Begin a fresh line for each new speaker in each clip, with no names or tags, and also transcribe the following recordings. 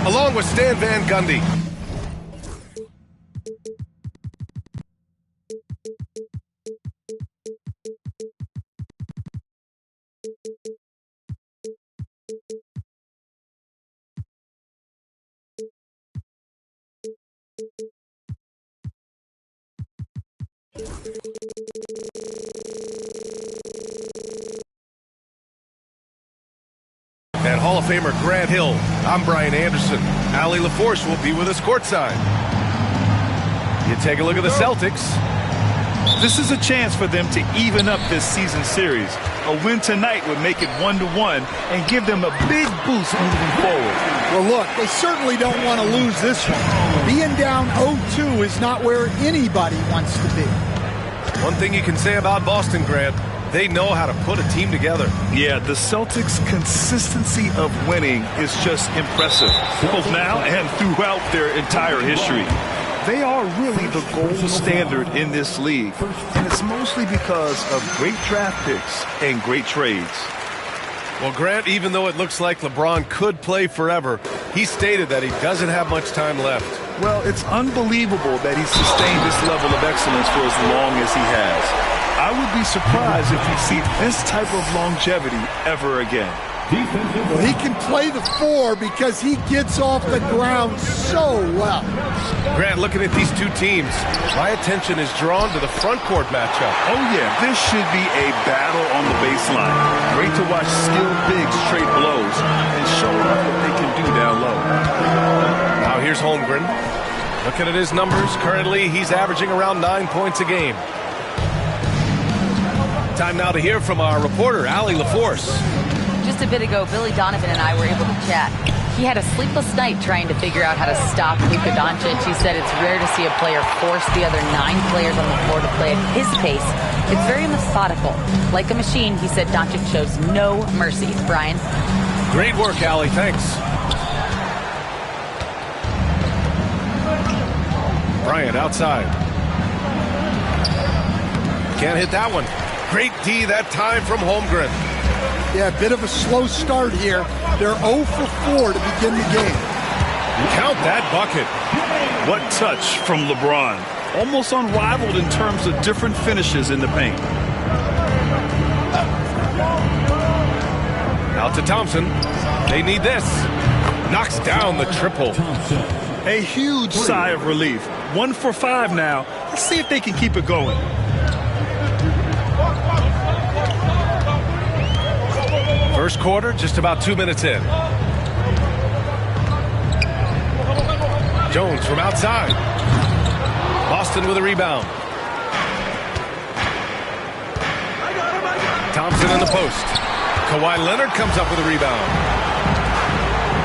along with Stan Van Gundy. And Hall of Famer Grant Hill. I'm Brian Anderson. Allie LaForce will be with us courtside. You take a look at the Celtics.
This is a chance for them to even up this season series. A win tonight would make it 1-1 and give them a big boost moving forward.
Well, look, they certainly don't want to lose this one. Being down 0-2 is not where anybody wants to be.
One thing you can say about Boston, Grant, they know how to put a team together.
Yeah, the Celtics' consistency of winning is just impressive, both now and throughout their entire history. They are really the gold standard in this league, and it's mostly because of great draft picks and great trades.
Well, Grant, even though it looks like LeBron could play forever, he stated that he doesn't have much time left.
Well, it's unbelievable that he's sustained this level of excellence for as long as he has. I would be surprised if we see this type of longevity ever again.
Well, he can play the 4 because he gets off the ground so well.
Grant, looking at these two teams, my attention is drawn to the front court matchup.
Oh, yeah, this should be a battle on the baseline. Great to watch skilled bigs trade blows and show off what they can do down low.
Now here's Holmgren. Looking at his numbers, currently he's averaging around 9 points a game. Time now to hear from our reporter, Allie LaForce.
Just a bit ago, Billy Donovan and I were able to chat. He had a sleepless night trying to figure out how to stop Luka Doncic. He said it's rare to see a player force the other 9 players on the floor to play at his pace. It's very methodical. Like a machine, he said Doncic shows no mercy. Brian?
Great work, Allie. Thanks. Bryant outside. Can't hit that one. Great D that time from Holmgren.
Yeah, a bit of a slow start here. They're 0 for 4 to begin the game.
Count that bucket.
What touch from LeBron. Almost unrivaled in terms of different finishes in the paint.
Out to Thompson. They need this. Knocks down the triple.
A huge sigh of relief. 1 for 5 now. Let's see if they can keep it going.
First quarter, just about 2 minutes in. Jones from outside. Boston with a rebound. Thompson in the post. Kawhi Leonard comes up with a rebound.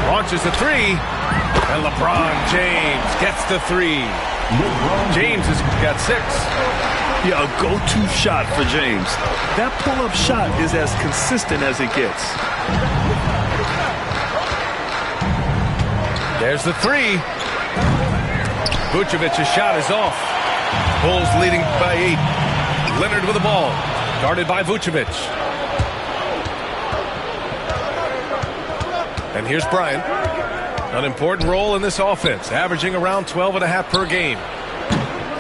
Launches the 3. And LeBron James gets the 3. James has got 6.
Yeah, a go-to shot for James. That pull-up shot is as consistent as it gets.
There's the 3. Vucevic's shot is off. Bulls leading by 8. Leonard with the ball. Guarded by Vucevic. And here's Bryant. An important role in this offense, averaging around 12.5 per game.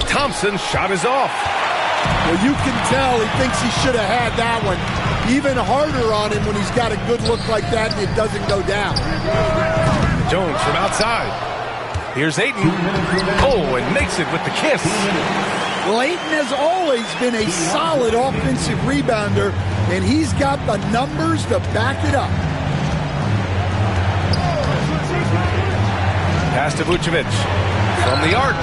Thompson's shot is off.
Well, you can tell he thinks he should have had that one. Even harder on him when he's got a good look like that and it doesn't go down.
Jones from outside. Here's Ayton. Oh, and makes it with the kiss.
Well, Ayton has always been a solid offensive rebounder, and he's got the numbers to back it up.
Pass to Vucevic. From the arc.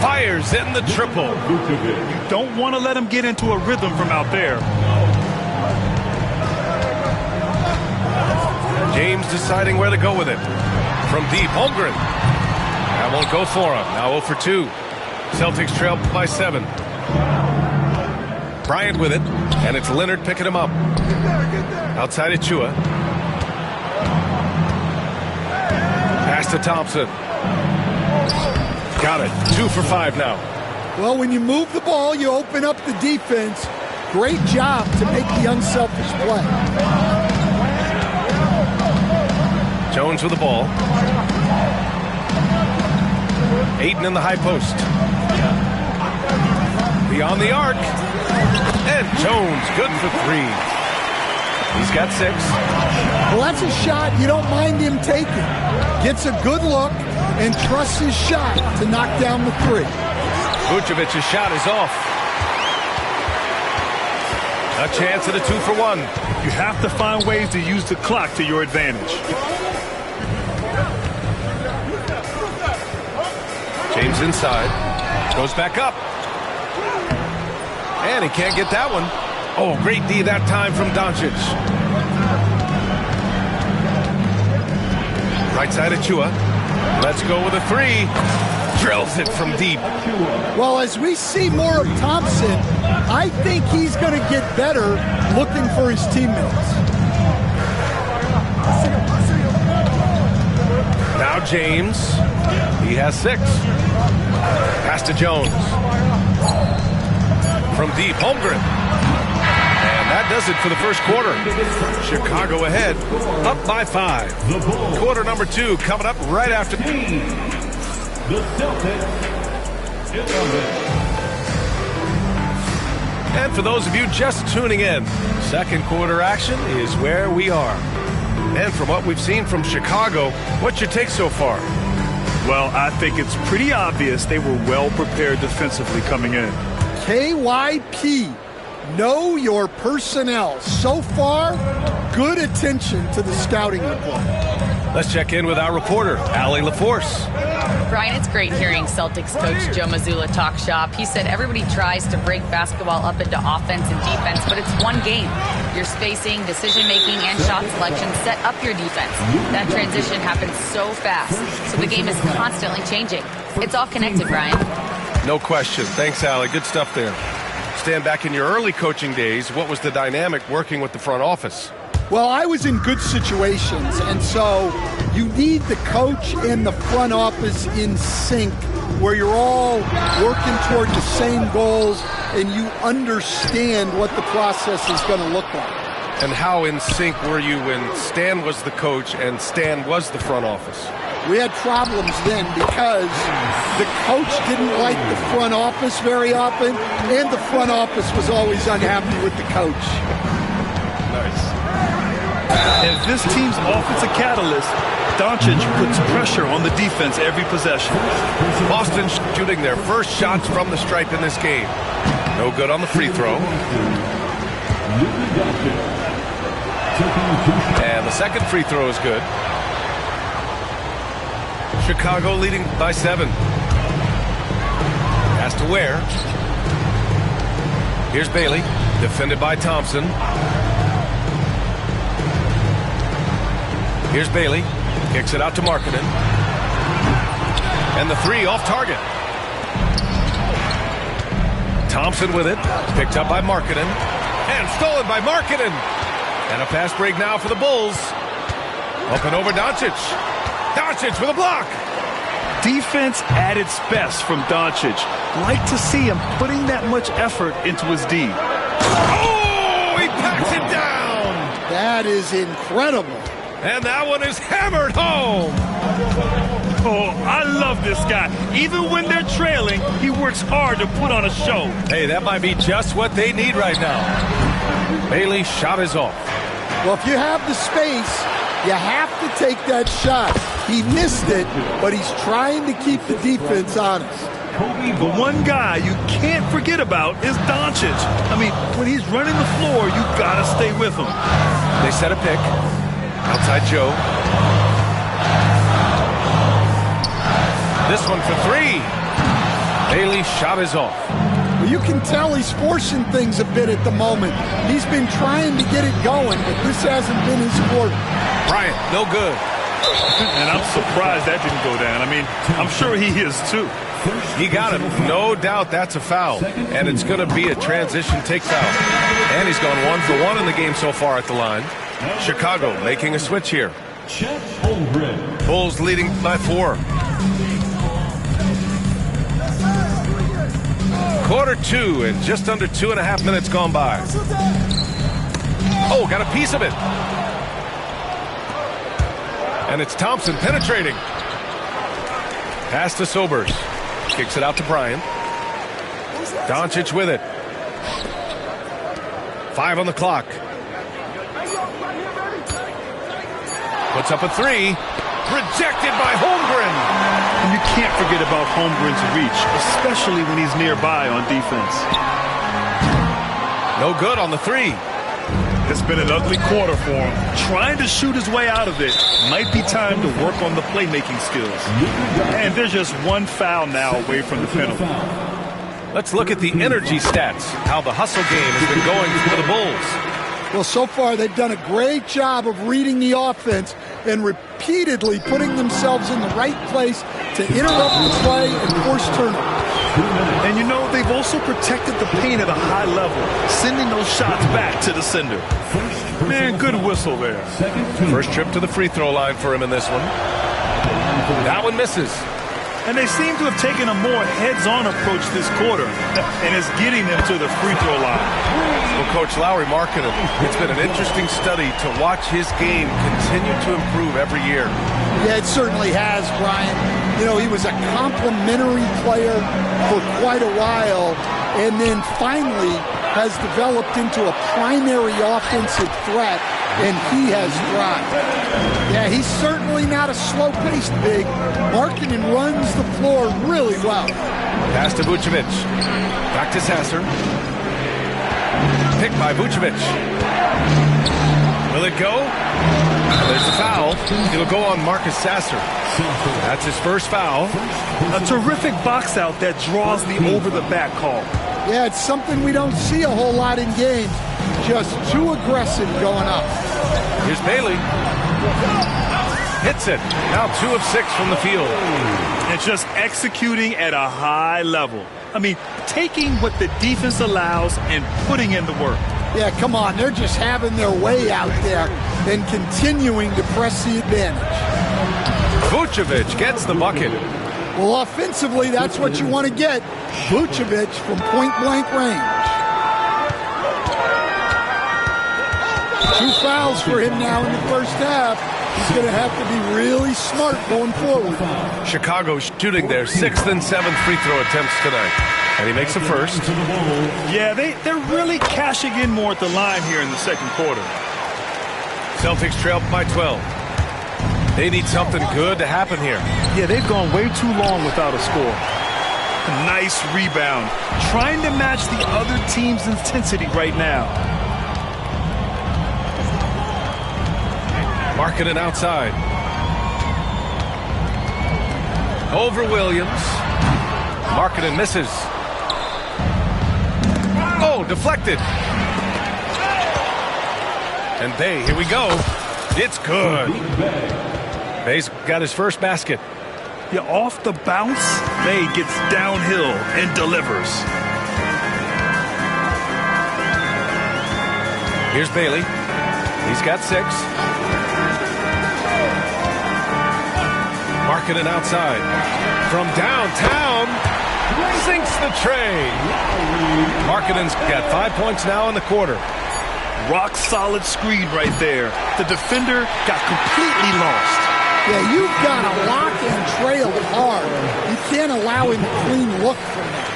Fires in the triple.
You don't want to let him get into a rhythm from out there.
James deciding where to go with it. From deep, Holmgren. That won't go for him. Now 0 for 2. Celtics trail by 7. Bryant with it, and it's Leonard picking him up. Outside Achua. Pass to Thompson. Got it. 2 for 5 now.
Well, when you move the ball, you open up the defense. Great job to make the unselfish play.
Jones with the ball. Ayton in the high post. Beyond the arc. And Jones good for three. He's got 6.
Well, that's a shot you don't mind him taking. Gets a good look and trusts his shot to knock down the 3.
Vucevic's shot is off. A chance at a 2-for-1.
You have to find ways to use the clock to your advantage.
James inside. Goes back up. And he can't get that one. Oh, great D that time from Doncic. Right side of Chua. Let's go with a 3. Drills it from deep.
Well, as we see more of Thompson, I think he's going to get better looking for his teammates.
Now James. He has 6. Pass to Jones. From deep, Holmgren. And that does it for the first quarter. Chicago ahead, up by 5. Quarter number 2 coming up right after. And for those of you just tuning in, second quarter action is where we are. And from what we've seen from Chicago, what's your take so far?
Well, I think it's pretty obvious they were well prepared defensively coming in.
KYP, know your personnel. So far, good attention to the scouting report.
Let's check in with our reporter, Allie LaForce.
Brian, it's great hearing Celtics coach Joe Mazzulla talk shop. He said everybody tries to break basketball up into offense and defense, but it's one game. Your spacing, decision-making, and shot selection set up your defense. That transition happens so fast, so the game is constantly changing. It's all connected, Brian.
No question. Thanks, Allie. Good stuff there. Stand back in your early coaching days. What was the dynamic working with the front office?
Well, I was in good situations, and so you need the coach and the front office in sync where you're all working toward the same goals and you understand what the process is going to look like.
And how in sync were you when Stan was the coach and Stan was the front office?
We had problems then because the coach didn't like the front office very often, and the front office was always unhappy with the coach.
Nice.
As this team's offensive catalyst, Doncic puts pressure on the defense every possession.
Boston shooting their first shots from the stripe in this game. No good on the free throw. And the second free throw is good. Chicago leading by 7. Pass to Ware. Here's Bailey, defended by Thompson. Here's Bailey, kicks it out to Markkanen. And the 3 off target. Thompson with it, picked up by Markkanen. And stolen by Markkanen. And a pass break now for the Bulls. Up and over Doncic. Doncic with a block.
Defense at its best from Doncic. Like to see him putting that much effort into his D.
Oh, he packs it down.
That is incredible.
And that one is hammered home.
Oh, I love this guy. Even when they're trailing, he works hard to put on a show.
Hey, that might be just what they need right now. Bailey's shot is off.
Well, if you have the space, you have to take that shot. He missed it, but he's trying to keep the defense honest.
The one guy you can't forget about is Doncic. I mean, when he's running the floor, you gotta stay with him.
They set a pick. Outside Joe. This one for 3. Bailey's shot is off.
Well, you can tell he's forcing things a bit at the moment. He's been trying to get it going, but this hasn't been his quarter.
Bryant, no good.
And I'm surprised that didn't go down. I mean, I'm sure he is too.
He got him. No doubt that's a foul. And it's going to be a transition take foul. And he's gone 1 for 1 in the game so far at the line. Chicago making a switch here. Bulls leading by 4. Quarter 2 and just under 2.5 minutes gone by. Oh, got a piece of it. And it's Thompson penetrating. Pass to Sobers. Kicks it out to Bryant. Doncic with it. 5 on the clock. Puts up a 3. Rejected by Holmgren.
And you can't forget about Holmgren's reach, especially when he's nearby on defense.
No good on the 3.
It's been an ugly quarter for him. Trying to shoot his way out of it. Might be time to work on the playmaking skills. And there's just one foul now away from the penalty.
Let's look at the energy stats, how the hustle game has been going for the Bulls.
Well, so far they've done a great job of reading the offense and repeatedly putting themselves in the right place to interrupt the play and force turnovers.
And you know, they've also protected the paint at a high level, sending those shots back to the sender. Man, good whistle there.
First trip to the free throw line for him in this one. That one misses.
And they seem to have taken a more heads-on approach this quarter, and it's getting them to the free throw line.
Well, Coach Lowry Markkanen, it's been an interesting study to watch his game continue to improve every year.
Yeah, it certainly has, Brian. You know, he was a complimentary player for quite a while, and then finally has developed into a primary offensive threat, and he has thrived. Yeah, he's certainly not a slow-paced big. Markkanen runs the floor really well.
Pass to Vucevic. Back to Sasser. Picked by Vucevic. Will it go? There's a foul. It'll go on Marcus Sasser. That's his first foul.
A terrific box out that draws the over-the-back call.
Yeah, it's something we don't see a whole lot in games. Just too aggressive going up.
Here's Bailey. Hits it. Now 2 of 6 from the field.
And just executing at a high level. I mean, taking what the defense allows and putting in the work.
Yeah, come on. They're just having their way out there and continuing to press the advantage.
Vucevic gets the bucket.
Well, offensively, that's what you want to get. Vucevic from point-blank range. 2 fouls for him now in the first half. He's going to have to be really smart going forward.
Chicago shooting their 6th and 7th free throw attempts tonight. And he makes the first.
Yeah, they're really cashing in more at the line here in the second quarter.
Celtics trail by 12. They need something good to happen here.
Yeah, they've gone way too long without a score. Nice rebound. Trying to match the other team's intensity right now.
Markkanen outside. Over Williams. Markkanen misses. Oh, deflected. And Bay, here we go. It's good. Bay's got his first basket.
Yeah, off the bounce, Bay gets downhill and delivers.
Here's Bailey. He's got 6. Markkanen outside. From downtown, sinks the tray. Markkanen's got 5 points now in the quarter.
Rock solid screen right there. The defender got completely lost.
Yeah, you've got to lock and trail hard. You can't allow him a clean look from that.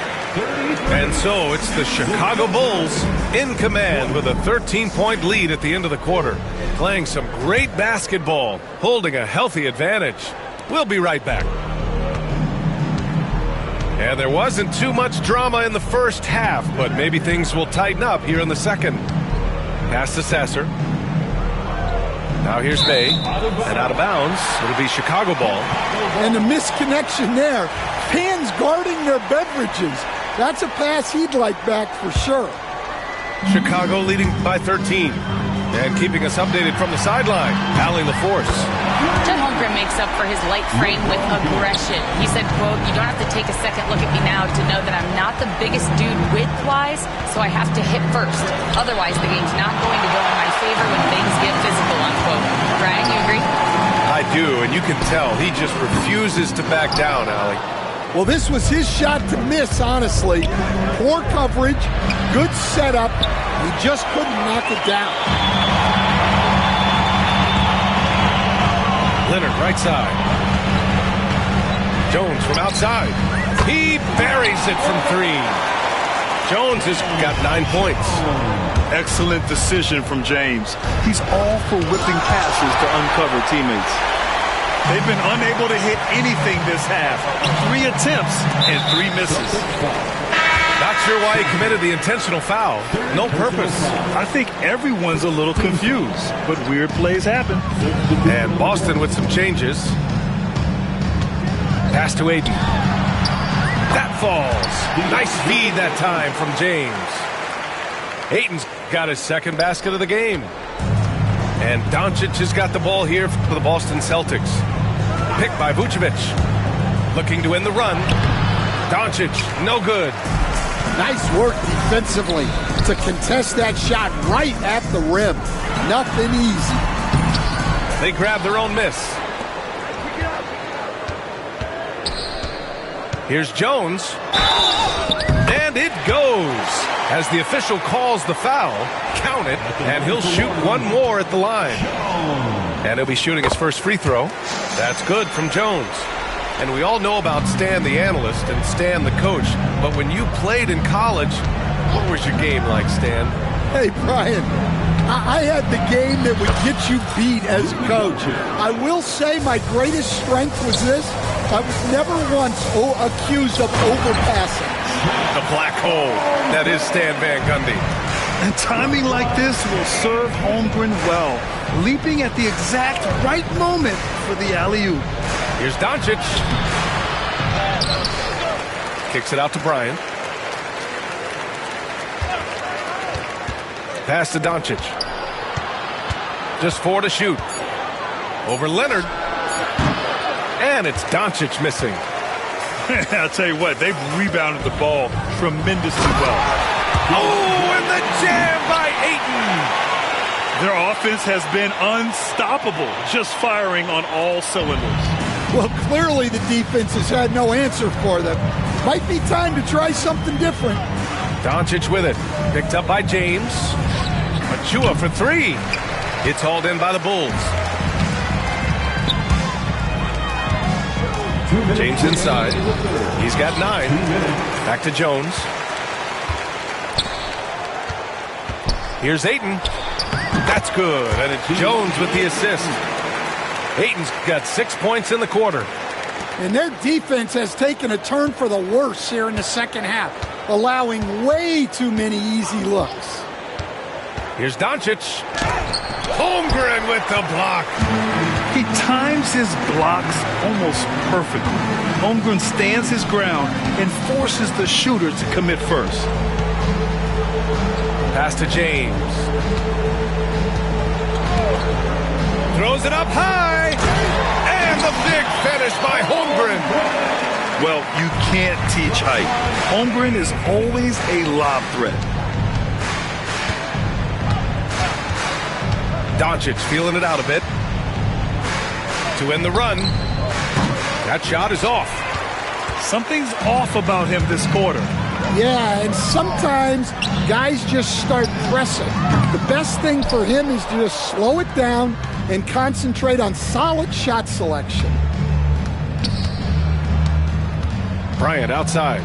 And so it's the Chicago Bulls in command with a 13-point lead at the end of the quarter. Playing some great basketball, holding a healthy advantage. We'll be right back. And there wasn't too much drama in the first half, but maybe things will tighten up here in the second. Pass to Sasser. Now here's Bay. And out of bounds, it'll be Chicago ball.
And the misconnection there. Fans guarding their beverages. That's a pass he'd like back for sure.
Chicago leading by 13. And keeping us updated from the sideline, Allie LaForce.
Chet Holmgren makes up for his light frame with aggression. He said, quote, "You don't have to take a second look at me now to know that I'm not the biggest dude width-wise, so I have to hit first. Otherwise, the game's not going to go in my favor when things get physical," unquote. Brian, you agree?
I do, and you can tell he just refuses to back down, Allie.
Well, this was his shot to miss, honestly. Poor coverage, good setup. He just couldn't knock it down.
Leonard, right side. Jones from outside. He buries it from 3. Jones has got 9 points.
Excellent decision from James. He's all for whipping passes to uncover teammates. They've been unable to hit anything this half. 3 attempts and 3 misses.
Not sure why he committed the intentional foul. No purpose.
I think everyone's a little confused, but weird plays happen.
And Boston with some changes. Pass to Ayton. That falls. Nice feed that time from James. Ayton's got his second basket of the game. And Doncic has got the ball here for the Boston Celtics. Picked by Vucevic. Looking to win the run. Doncic, no good.
Nice work defensively to contest that shot right at the rim. Nothing easy.
They grab their own miss. Here's Jones. And it goes. As the official calls the foul, count it, and he'll shoot one more at the line. And he'll be shooting his first free throw. That's good from Jones. And we all know about Stan the analyst and Stan the coach, but when you played in college, what was your game like, Stan?
Hey, Brian, I had the game that would get you beat as a coach. I will say my greatest strength was this. I was never once accused of overpassing.
The black hole. That is Stan Van Gundy.
And timing like this will serve Holmgren well, leaping at the exact right moment for the alley-oop.
Here's Doncic. Kicks it out to Bryant. Pass to Doncic. Just 4 to shoot. Over Leonard. And it's Doncic missing.
I'll tell you what, they've rebounded the ball tremendously well.
Oh, and the jam by Ayton.
Their offense has been unstoppable, just firing on all cylinders.
Well, clearly the defense has had no answer for them. Might be time to try something different.
Doncic with it. Picked up by James. Achua for 3. It's hauled in by the Bulls. James inside. He's got 9. Back to Jones. Here's Ayton. That's good. And it's Jones with the assist. Ayton's got 6 points in the quarter.
And their defense has taken a turn for the worse here in the second half, allowing way too many easy looks.
Here's Doncic. Holmgren with the block.
He times his blocks almost perfectly. Holmgren stands his ground and forces the shooter to commit first.
Pass to James. Throws it up high. And the big finish by Holmgren.
Well, you can't teach height. Holmgren is always a lob threat.
Doncic feeling it out a bit. To end the run. That shot is off.
Something's off about him this quarter.
Yeah, and sometimes guys just start pressing. The best thing for him is to just slow it down and concentrate on solid shot selection.
Bryant outside.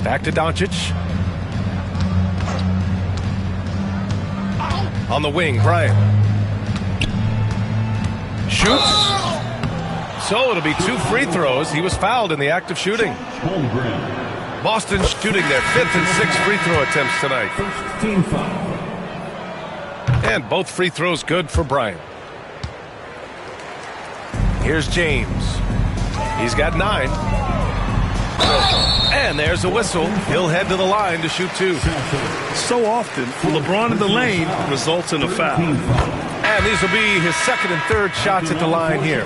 Back to Doncic. On the wing, Bryant. Shoots. So it'll be 2 free throws. He was fouled in the act of shooting. Boston shooting their 5th and 6th free throw attempts tonight. And both free throws good for Bryant. Here's James. He's got 9. And there's a whistle. He'll head to the line to shoot 2.
So often, LeBron in the lane results in a foul.
And these will be his 2nd and 3rd shots at the line here.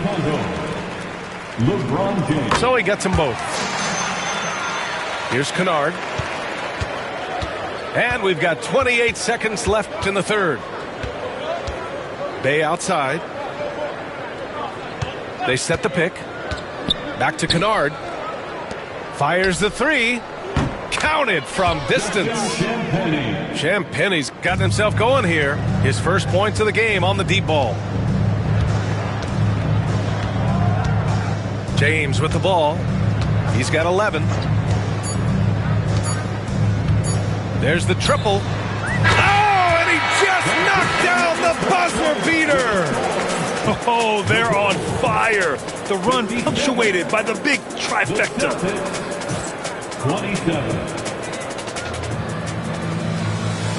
So he gets them both. Here's Kennard. And we've got 28 seconds left in the 3rd. Bay outside. They set the pick. Back to Kennard. Fires the 3. Counted from distance. Champagne's gotten himself going here. His first points of the game on the deep ball. James with the ball. He's got 11. There's the triple. Oh, and he just knocked down the buzzer beater.
Oh, they're on fire. The run punctuated by the big trifecta.
27.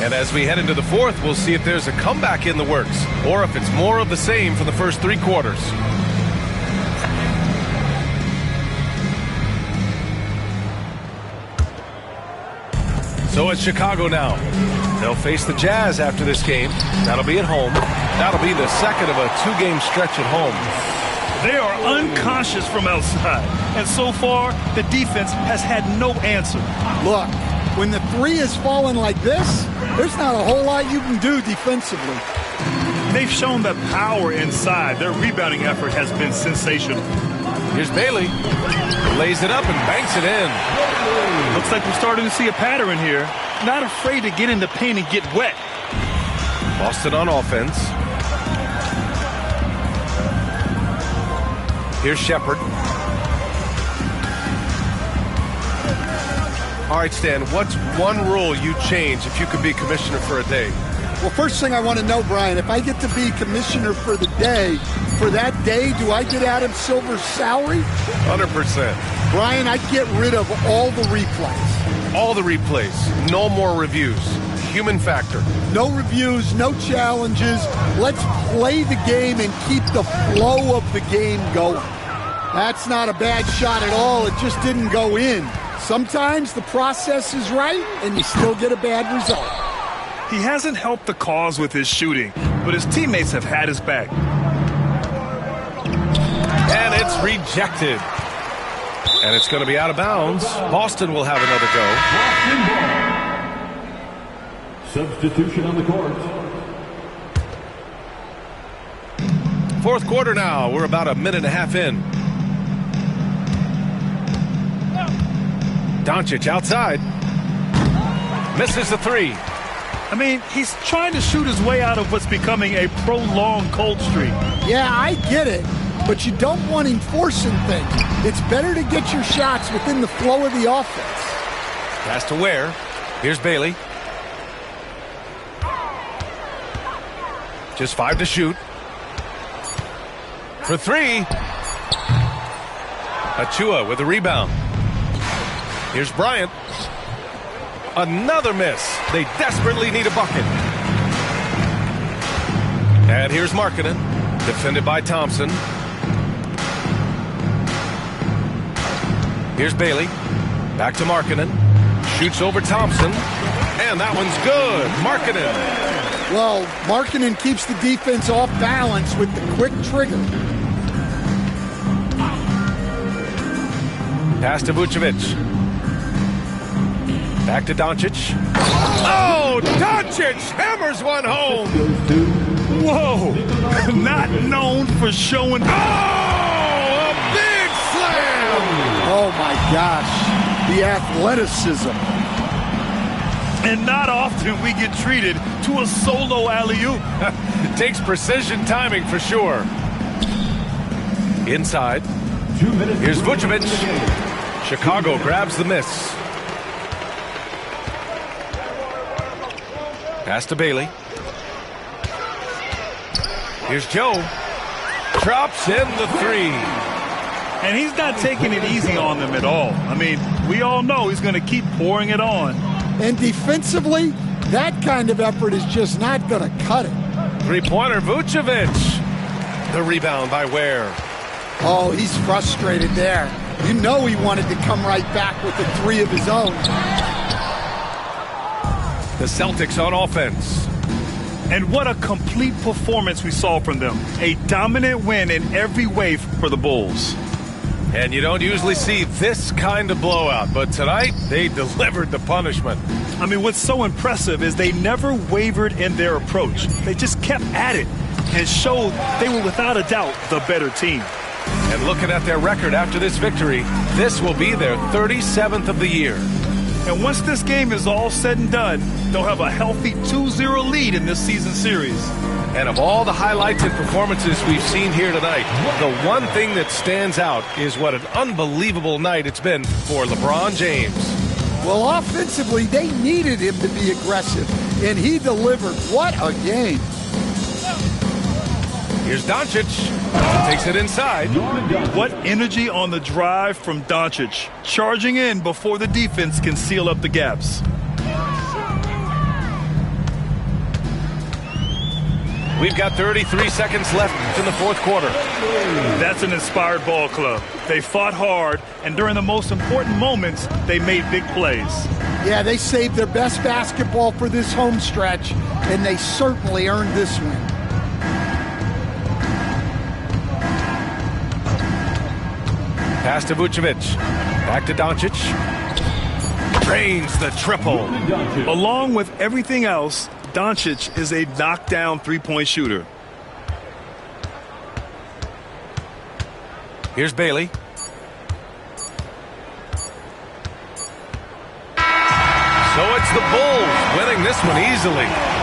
And as we head into the fourth, we'll see if there's a comeback in the works or if it's more of the same from the first 3 quarters. So it's Chicago now. They'll face the Jazz after this game. That'll be at home. That'll be the second of a 2-game stretch at home.
They are unconscious from outside. And so far, the defense has had no answer.
Look, when the 3 is falling like this, there's not a whole lot you can do defensively.
They've shown that power inside. Their rebounding effort has been sensational.
Here's Bailey. Lays it up and banks it in.
Looks like we're starting to see a pattern here. Not afraid to get in the paint and get wet.
Boston on offense. Here's Shepherd. All right, Stan, what's one rule you'd change if you could be commissioner for a day?
Well, first thing I want to know, Brian, if I get to be commissioner for the day, for that day, do I get Adam Silver's salary?
100%.
Brian, I'd get rid of all the replays.
All the replays. No more reviews. Human factor.
No reviews, no challenges. Let's play the game and keep the flow of the game going. That's not a bad shot at all. It just didn't go in. Sometimes the process is right and you still get a bad result.
He hasn't helped the cause with his shooting, but his teammates have had his back.
And it's rejected. And it's going to be out of bounds. Boston will have another
go. Substitution on the court.
Fourth quarter now. We're about a minute and a half in. Doncic outside. Misses the 3.
I mean, he's trying to shoot his way out of what's becoming a prolonged cold streak.
Yeah, I get it, but you don't want him forcing things. It's better to get your shots within the flow of the offense.
Pass to Ware. Here's Bailey. Just 5 to shoot. For 3. Achua with the rebound. Here's Bryant. Another miss. They desperately need a bucket. And here's Markkanen. Defended by Thompson. Here's Bailey. Back to Markkanen. Shoots over Thompson. And that one's good. Markkanen.
Well, Markkanen keeps the defense off balance with the quick trigger.
Pass to Vucevic. Back to Doncic. Oh, Doncic hammers one home.
Whoa, not known for showing.
Oh, a big slam.
Oh, my gosh, the athleticism.
And not often we get treated to a solo alley-oop.
It takes precision timing for sure. Inside.
2 minutes.
Here's Vucevic. Chicago grabs the miss. Pass to Bailey. Here's Joe. Drops in the 3.
And he's not taking it easy on them at all. I mean, we all know he's going to keep pouring it on.
And defensively, that kind of effort is just not going to cut it.
3-pointer Vucevic. The rebound by Ware.
Oh, he's frustrated there. You know he wanted to come right back with the 3 of his own.
The Celtics on offense.
And what a complete performance we saw from them. A dominant win in every way for the Bulls.
And you don't usually see this kind of blowout, but tonight they delivered the punishment.
I mean, what's so impressive is they never wavered in their approach. They just kept at it and showed they were without a doubt the better team.
And looking at their record after this victory, this will be their 37th of the year.
And once this game is all said and done, they'll have a healthy 2-0 lead in this season series.
And of all the highlights and performances we've seen here tonight, the one thing that stands out is what an unbelievable night it's been for LeBron James.
Well, offensively, they needed him to be aggressive, and he delivered. What a game.
Here's Doncic. Takes it inside.
What energy on the drive from Doncic. Charging in before the defense can seal up the gaps.
We've got 33 seconds left in the fourth quarter.
That's an inspired ball club. They fought hard, and during the most important moments, they made big plays.
Yeah, they saved their best basketball for this home stretch, and they certainly earned this win.
Pass to Vucevic. Back to Doncic. Drains the triple.
Along with everything else, Doncic is a knockdown three-point shooter.
Here's Bailey. So it's the Bulls winning this one easily.